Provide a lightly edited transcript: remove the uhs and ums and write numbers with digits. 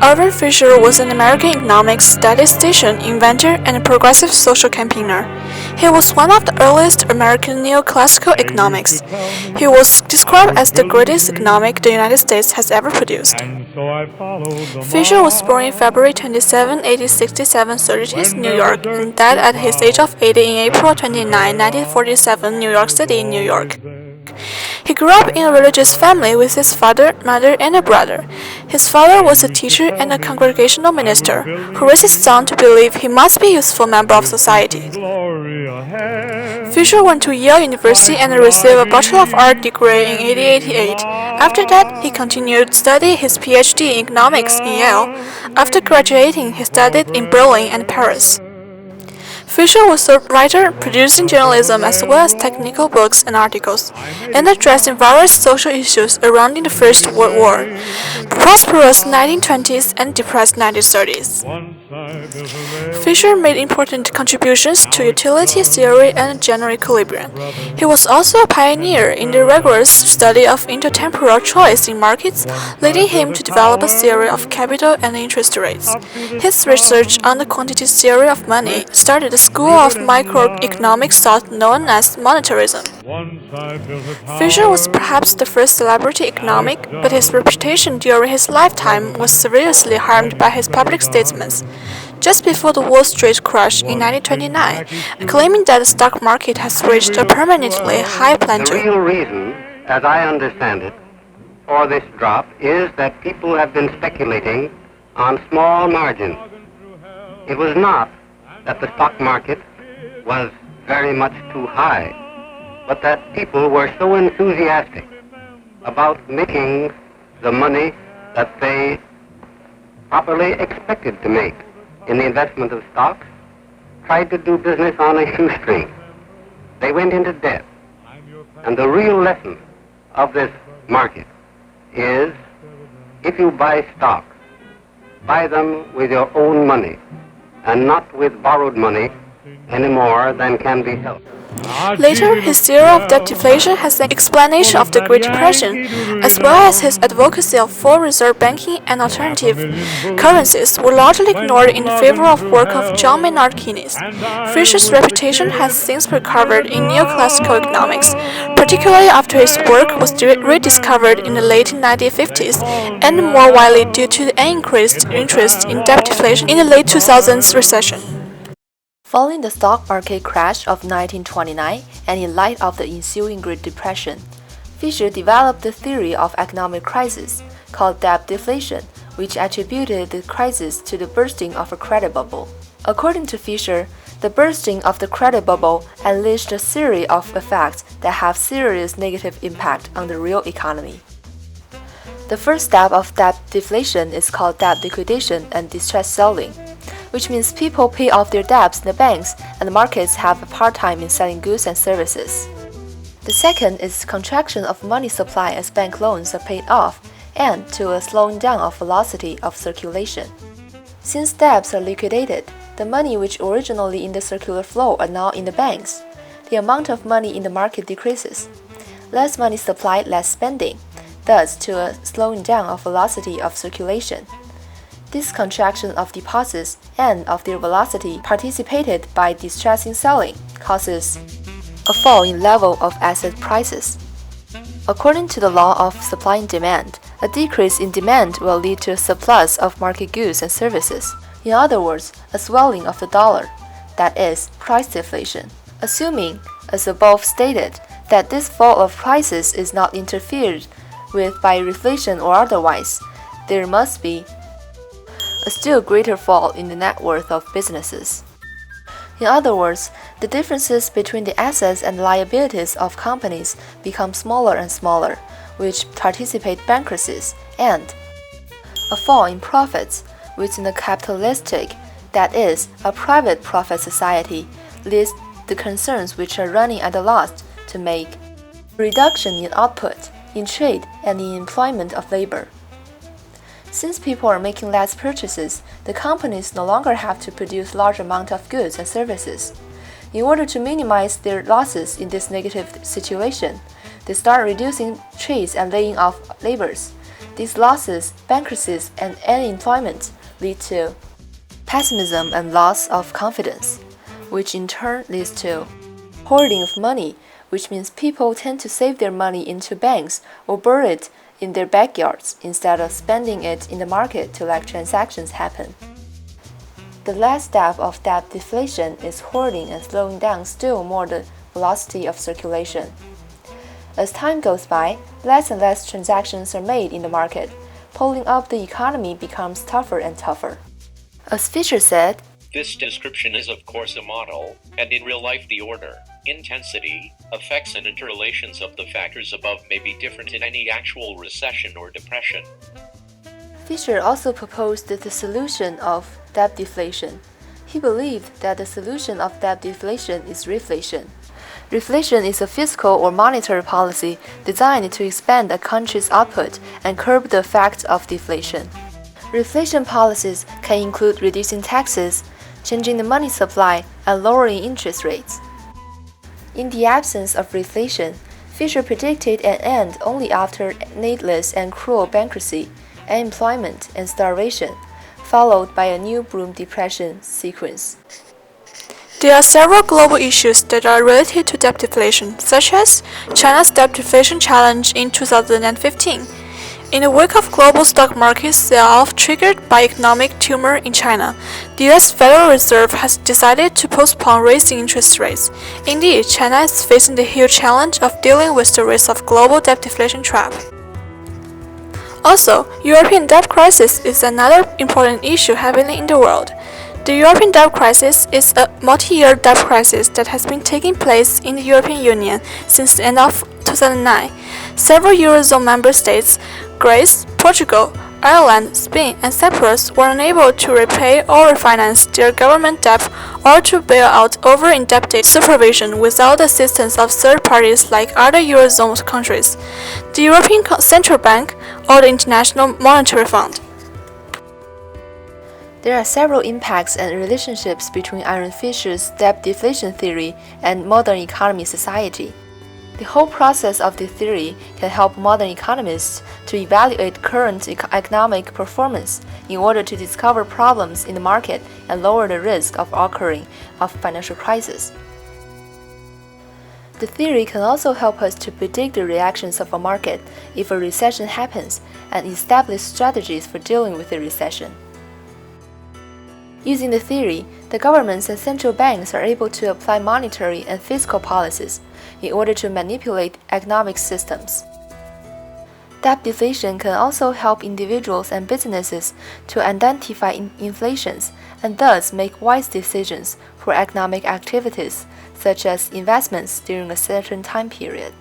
Irving Fisher was an American economics, statistician, inventor, and a progressive social campaigner. He was one of the earliest American neoclassical economics. He was described as the greatest economic the United States has ever produced. Fisher was born in February 27, 1867, Syracuse, New York, and died at his age of 80 in April 29, 1947, New York City, New York. He grew up in a religious family with his father, mother, and a brother. His father was a teacher and a congregational minister who raised his son to believe he must be a useful member of society. Fisher went to Yale University and received a Bachelor of Arts degree in 1888. After that, he continued to study his PhD in economics in Yale. After graduating, he studied in Berlin and Paris. Fisher was a writer, producing journalism as well as technical books and articles, and addressing various social issues surrounding the First World War, prosperous 1920s and depressed 1930s. Fisher made important contributions to utility theory and general equilibrium. He was also a pioneer in the rigorous study of intertemporal choice in markets, leading him to develop a theory of capital and interest rates. His research on the quantity theory of money started the school of microeconomics thought known as monetarism. Fisher was perhaps the first celebrity economic, but his reputation during his lifetime was seriously harmed by his public statements. Just before the Wall Street crash in 1929, claiming that the stock market has reached a permanently high plateau. The real reason, as I understand it, for this drop is that people have been speculating on small margins. It was not that the stock market was very much too high, but that people were so enthusiastic about making the money that they properly expected to make in the investment of stocks, tried to do business on a shoestring. They went into debt. And the real lesson of this market is, if you buy stocks, buy them with your own money and not with borrowed money any more than can be helped. Later, his theory of debt deflation has an explanation of the Great Depression, as well as his advocacy of full reserve banking and alternative currencies were largely ignored in favor of work of John Maynard Keynes. Fisher's reputation has since recovered in neoclassical economics, particularly after his work was rediscovered in the late 1950s, and more widely due to the increased interest in debt deflation in the late 2000s recession. Following the stock market crash of 1929 and in light of the ensuing Great Depression, Fisher developed the theory of economic crisis called debt deflation, which attributed the crisis to the bursting of a credit bubble. According to Fisher, the bursting of the credit bubble unleashed a series of effects that have serious negative impact on the real economy. The first step of debt deflation is called debt liquidation and distress selling, which means people pay off their debts in the banks and the markets have a hard time in selling goods and services. The second is contraction of money supply as bank loans are paid off and to a slowing down of velocity of circulation. Since debts are liquidated, the money which originally in the circular flow are now in the banks. The amount of money in the market decreases. Less money supply, less spending, thus to a slowing down of velocity of circulation. This contraction of deposits and of their velocity participated by distressing selling causes a fall in level of asset prices. According to the law of supply and demand, a decrease in demand will lead to a surplus of market goods and services. In other words, a swelling of the dollar, that is, price deflation. Assuming, as above stated, that this fall of prices is not interfered with by reflation or otherwise, there must be a still greater fall in the net worth of businesses. In other words, the differences between the assets and liabilities of companies become smaller and smaller, which participate bankruptcies, and a fall in profits within a capitalistic, that is, a private profit society, leads the concerns which are running at a loss to make reduction in output, in trade, and in employment of labor. Since people are making less purchases, the companies no longer have to produce large amount of goods and services. In order to minimize their losses in this negative situation, they start reducing trades and laying off laborers. These losses, bankruptcies, and unemployment lead to pessimism and loss of confidence, which in turn leads to hoarding of money, which means people tend to save their money into banks or bury it in their backyards instead of spending it in the market to let transactions happen. The last step of debt deflation is hoarding and slowing down still more the velocity of circulation. As time goes by, less and less transactions are made in the market. Pulling up the economy becomes tougher and tougher. As Fisher said, "This description is of course a model, and in real life the order, intensity, effects and interrelations of the factors above may be different in any actual recession or depression." Fisher also proposed the solution of debt deflation. He believed that the solution of debt deflation is reflation. Reflation is a fiscal or monetary policy designed to expand a country's output and curb the effects of deflation. Reflation policies can include reducing taxes, changing the money supply, and lowering interest rates. In the absence of reflation, Fisher predicted an end only after needless and cruel bankruptcy, unemployment, and starvation, followed by a new boom depression sequence. There are several global issues that are related to debt deflation, such as China's debt deflation challenge in 2015. In the wake of global stock market sell-off triggered by economic tumor in China, the U.S. Federal Reserve has decided to postpone raising interest rates. Indeed, China is facing the huge challenge of dealing with the risk of global debt deflation trap. Also, European debt crisis is another important issue happening in the world. The European debt crisis is a multi-year debt crisis that has been taking place in the European Union since the end of 2009. Several Eurozone member states, Greece, Portugal, Ireland, Spain, and Cyprus, were unable to repay or refinance their government debt or to bail out over-indebted supervision without the assistance of third parties like other Eurozone countries, the European Central Bank, or the International Monetary Fund. There are several impacts and relationships between Irving Fisher's debt deflation theory and modern economy society. The whole process of the theory can help modern economists to evaluate current economic performance in order to discover problems in the market and lower the risk of occurring of financial crisis. The theory can also help us to predict the reactions of a market if a recession happens and establish strategies for dealing with the recession. Using the theory, the governments and central banks are able to apply monetary and fiscal policies in order to manipulate economic systems. Debt deflation can also help individuals and businesses to identify inflations and thus make wise decisions for economic activities, such as investments during a certain time period.